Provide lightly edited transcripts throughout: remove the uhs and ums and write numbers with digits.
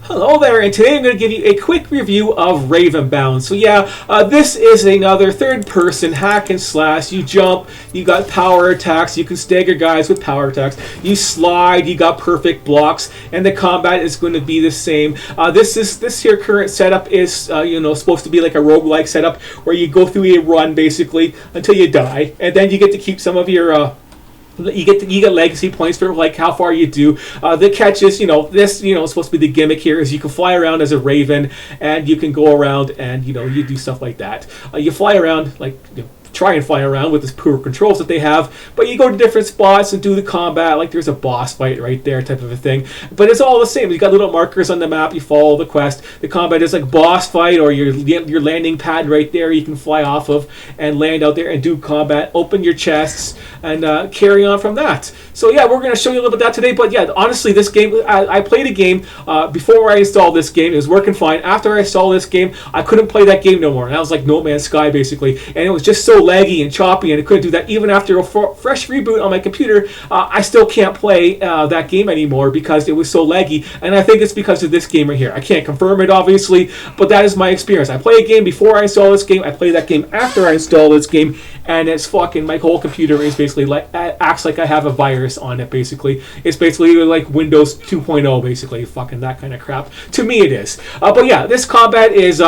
Hello there, and today I'm going to give you a quick review of Ravenbound. So yeah, this is another third-person hack and slash. You jump, you got power attacks, you can stagger guys with power attacks, you slide, you got perfect blocks, and the combat is going to be the same. This here current setup is supposed to be like a roguelike setup where you go through a run basically until you die, and then you get to keep some of your you get legacy points for like how far you do. The catch is, this is supposed to be the gimmick here is you can fly around as a raven and you can go around and you do stuff like that. You fly around like try and fly around with this poor controls that they have, but you go to different spots and do the combat like there's a boss fight right there type of a thing, but it's all the same. You got little markers on the map, you follow the quest. The combat is like boss fight or your landing pad right there you can fly off of and land out there and do combat, open your chests and carry on from that. So yeah, we're going to show you a little bit of that today, but yeah, honestly this game, I played a game before I installed this game. It was working fine. After I installed this game, I couldn't play that game no more, and that was like No Man's Sky basically, and it was just so laggy and choppy, and I couldn't do that. Even after a fresh reboot on my computer, I still can't play that game anymore because it was so laggy, and I think it's because of this game right here. I can't confirm it obviously, but that is my experience. I play a game before I install this game, I play that game after I install this game, and it's fucking, my whole computer is basically like, acts like I have a virus on it basically. It's basically like Windows 2.0 basically, fucking that kind of crap. To me it is. But yeah, this combat is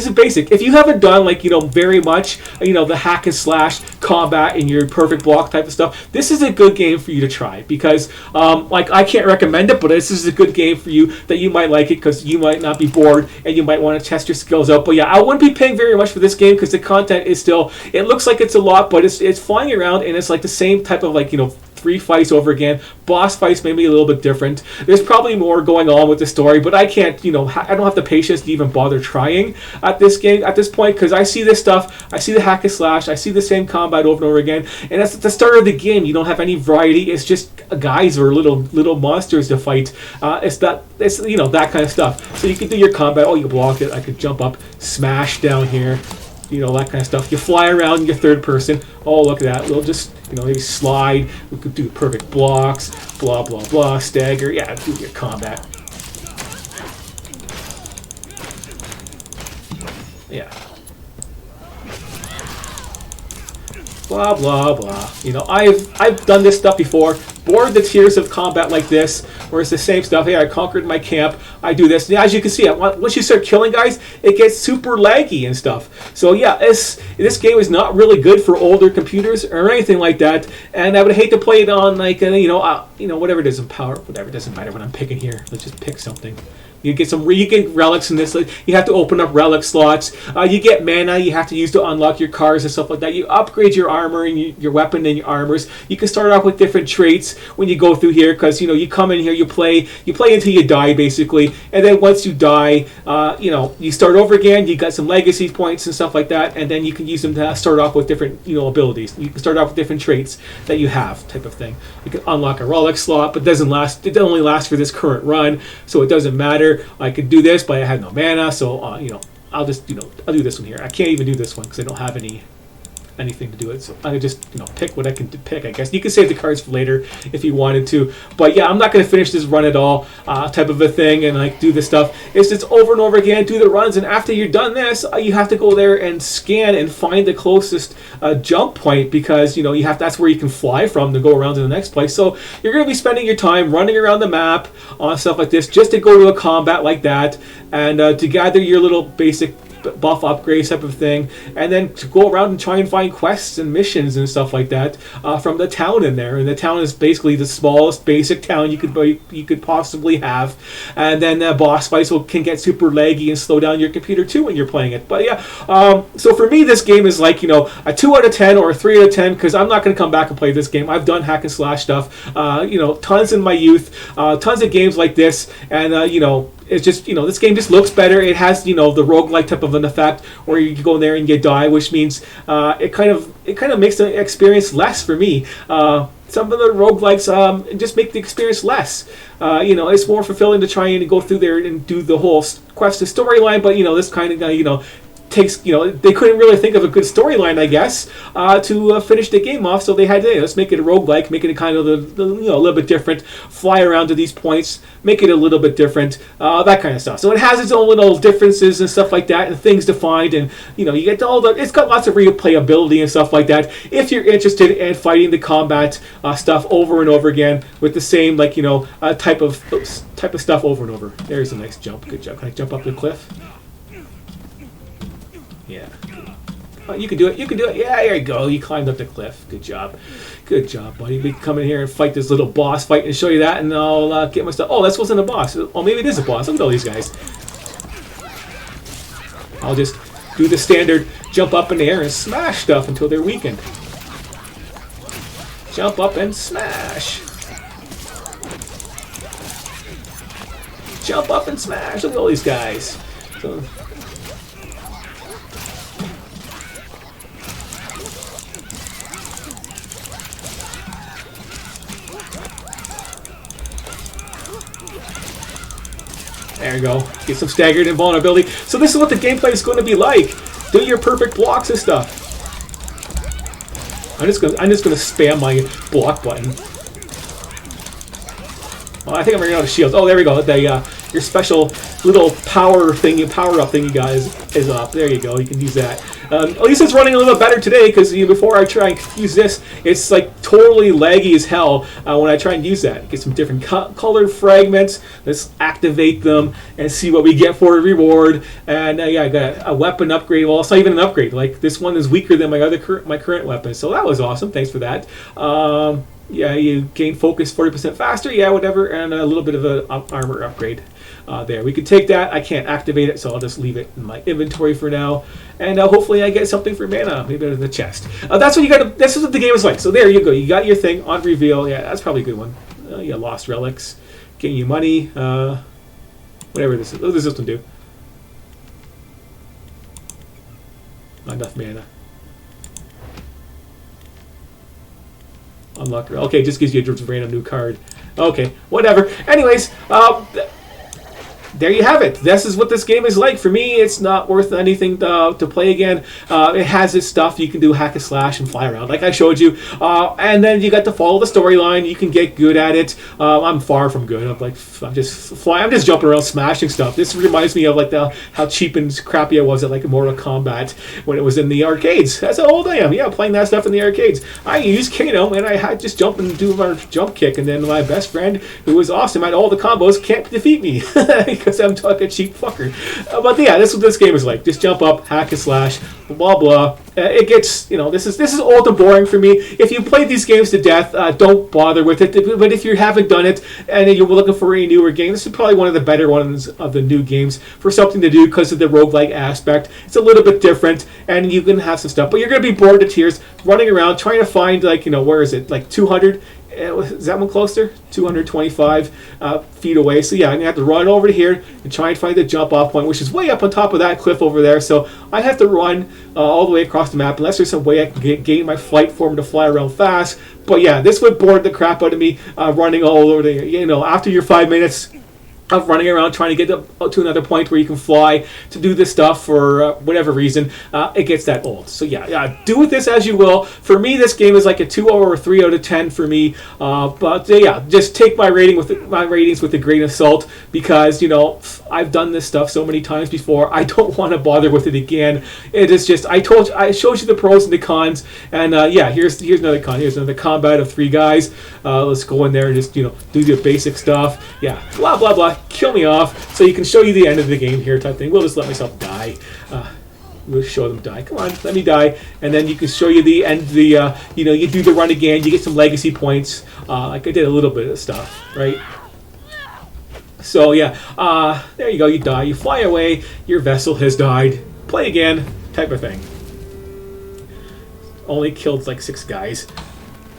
basic. If you haven't done like, very much, the hack and slash combat in your perfect block type of stuff, this is a good game for you to try because like I can't recommend it, but this is a good game for you that you might like it because you might not be bored and you might want to test your skills out. But yeah, I wouldn't be paying very much for this game because the content is still, it looks like it's a lot, but it's flying around and it's like the same type of like 3 fights over again. Boss fights may be a little bit different. There's probably more going on with the story, but I can't, I don't have the patience to even bother trying at this game at this point because I see this stuff, I see the hack and slash, I see the same combat over and over again, and that's at the start of the game. You don't have any variety. It's just guys or little monsters to fight. It's that kind of stuff. So you can do your combat. Oh, you blocked it. I could jump up, smash down here. That kind of stuff. You fly around in your third person. Oh, look at that. We'll just, maybe slide. We could do perfect blocks. Blah, blah, blah. Stagger. Yeah, do your combat. Yeah. Blah, blah, blah. I've done this stuff before. Bored the tears of combat like this, where it's the same stuff. Hey, I conquered my camp. I do this. And as you can see, once you start killing guys, it gets super laggy and stuff. So yeah, this game is not really good for older computers or anything like that. And I would hate to play it on like whatever it is in power. Whatever, it doesn't matter what I'm picking here. Let's just pick something. You get relics in this. You have to open up relic slots. You get mana you have to use to unlock your cars and stuff like that. You upgrade your armor and your weapon and your armors. You can start off with different traits when you go through here because you come in here, you play until you die basically, and then once you die, you start over again. You got some legacy points and stuff like that, and then you can use them to start off with different abilities. You can start off with different traits that you have, type of thing. You can unlock a relic slot, but it doesn't last. It only lasts for this current run, so it doesn't matter. I could do this, but I have no mana, so I'll just I'll do this one here. I can't even do this one because I don't have anything to do it, so I could just pick what I can pick. I guess you can save the cards for later if you wanted to, but yeah, I'm not going to finish this run at all, type of a thing, and like do this stuff. It's just over and over again, do the runs, and after you're done this, you have to go there and scan and find the closest jump point because you have, that's where you can fly from to go around to the next place. So you're going to be spending your time running around the map on stuff like this just to go to a combat like that and to gather your little basic buff upgrades type of thing, and then to go around and try and find quests and missions and stuff like that from the town in there. And the town is basically the smallest basic town you could possibly have. And then boss fights can get super laggy and slow down your computer too when you're playing it. But yeah, so for me this game is like a 2 out of 10 or a 3 out of 10 because I'm not going to come back and play this game. I've done hack and slash stuff, tons in my youth, tons of games like this, and it's just, this game just looks better. It has, the roguelike type of an effect where you go in there and you die, which means it kind of makes the experience less for me. Some of the roguelikes just make the experience less. It's more fulfilling to try and go through there and do the whole quest and storyline, but this kind of takes, you know, they couldn't really think of a good storyline, I guess, to finish the game off. So they had to, let's make it a roguelike, make it a kind of you know, a little bit different, fly around to these points, make it a little bit different, that kind of stuff. So it has its own little differences and stuff like that, and things to find, and you know, you get all the. It's got lots of replayability and stuff like that. If you're interested in fighting the combat stuff over and over again with the same, like, you know, type of stuff over and over. There's a nice jump. Good job. Can I jump up the cliff? Yeah. Oh, you can do it. You can do it. Yeah, there you go. You climbed up the cliff. Good job. Good job, buddy. We can come in here and fight this little boss fight and show you that, and I'll get my stuff. Oh, this wasn't a boss. Oh, maybe it is a boss. Look at all these guys. I'll just do the standard jump up in the air and smash stuff until they're weakened. Jump up and smash. Jump up and smash. Look at all these guys. So, there you go. Get some staggered invulnerability. So this is what the gameplay is going to be like. Do your perfect blocks and stuff. I'm just gonna spam my block button. Oh, I think I'm running out of shields. Oh, there we go. Your special little power up thing you got is up. There you go. You can use that. At least it's running a little bit better today, because before I try and use this, it's like totally laggy as hell when I try and use that. Get some different colored fragments. Let's activate them and see what we get for a reward. And yeah, I got a weapon upgrade. Well, it's not even an upgrade. Like, this one is weaker than my current weapon. So that was awesome. Thanks for that. Yeah, you gain focus 40% faster. Yeah, whatever. And a little bit of an armor upgrade. There, we can take that. I can't activate it, so I'll just leave it in my inventory for now. And hopefully I get something for mana, maybe out of the chest. That's what you got. That's what the game is like. So there you go. You got your thing on reveal. Yeah, that's probably a good one. Yeah, lost relics, getting you money. Whatever this is. What does this one do? Not enough mana. Unlock. Okay, just gives you a random new card. Okay, whatever. Anyways, there you have it. This is what this game is like. For me, it's not worth anything to play again. It has its stuff. You can do hack and slash and fly around, like I showed you. And then you got to follow the storyline. You can get good at it. I'm far from good. I'm just jumping around, smashing stuff. This reminds me of like how cheap and crappy I was at like Mortal Kombat when it was in the arcades. That's how old I am. Yeah, playing that stuff in the arcades. I used Kano, and I had just jump and do our jump kick, and then my best friend, who was awesome at all the combos, can't defeat me. Because I'm like a cheap fucker. But yeah, that's what this game is like. Just jump up, hack and slash, blah blah. It gets, you know, this is old and boring for me. If you play these games to death, don't bother with it. But if you haven't done it and you're looking for a newer game, this is probably one of the better ones of the new games for something to do because of the roguelike aspect. It's a little bit different, and you can have some stuff. But you're going to be bored to tears running around trying to find, like, you know, where is it? Like 200. Is that one closer? 225 feet away. So yeah, I'm going to have to run over to here and try and find the jump off point, which is way up on top of that cliff over there. So I have to run all the way across the map, unless there's some way I can gain my flight form to fly around fast. But yeah, this would bore the crap out of me, running all over there. You know, after your 5 minutes of running around trying to get to another point where you can fly to do this stuff for whatever reason, it gets that old. So yeah, do with this as you will. For me, this game is like a 2 or a 3 out of 10 for me. But yeah, just take my ratings with a grain of salt, because, you know, I've done this stuff so many times before. I don't want to bother with it again. It is just, I showed you the pros and the cons, and yeah, here's another con. Here's another combat of 3 guys. Let's go in there and just, you know, do the basic stuff. Yeah, blah blah blah. Kill me off so you can show you the end of the game here type thing. We'll just let myself die. We'll show them die. Come on, let me die. And then you can show you the end, you know, you do the run again, you get some legacy points. Like I did a little bit of stuff, right? So yeah, there you go, you die, you fly away, your vessel has died, play again, type of thing. Only killed like 6 guys.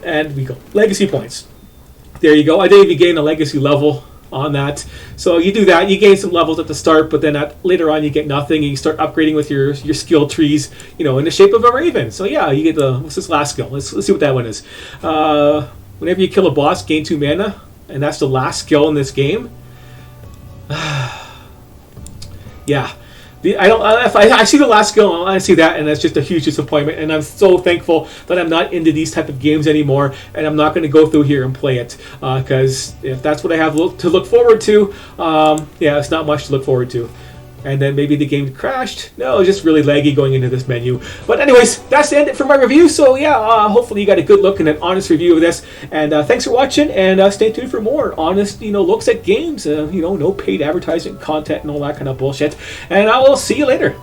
And we go. Legacy points. There you go. I didn't even gain a legacy level on that. So you do that, you gain some levels at the start, but then later on you get nothing, and you start upgrading with your skill trees, you know, in the shape of a raven. So yeah, you get what's this last skill? Let's see what that one is. Whenever you kill a boss, gain 2 mana, and that's the last skill in this game. Yeah. I don't. If I see the last skill, I see that, and that's just a huge disappointment. And I'm so thankful that I'm not into these type of games anymore, and I'm not going to go through here and play it because if that's what I have to look forward to, yeah, it's not much to look forward to. And then maybe the game crashed. No, it's just really laggy going into this menu. But anyways, that's the end for my review. So yeah, hopefully you got a good look and an honest review of this. And thanks for watching. And stay tuned for more honest, looks at games. No paid advertising content and all that kind of bullshit. And I will see you later.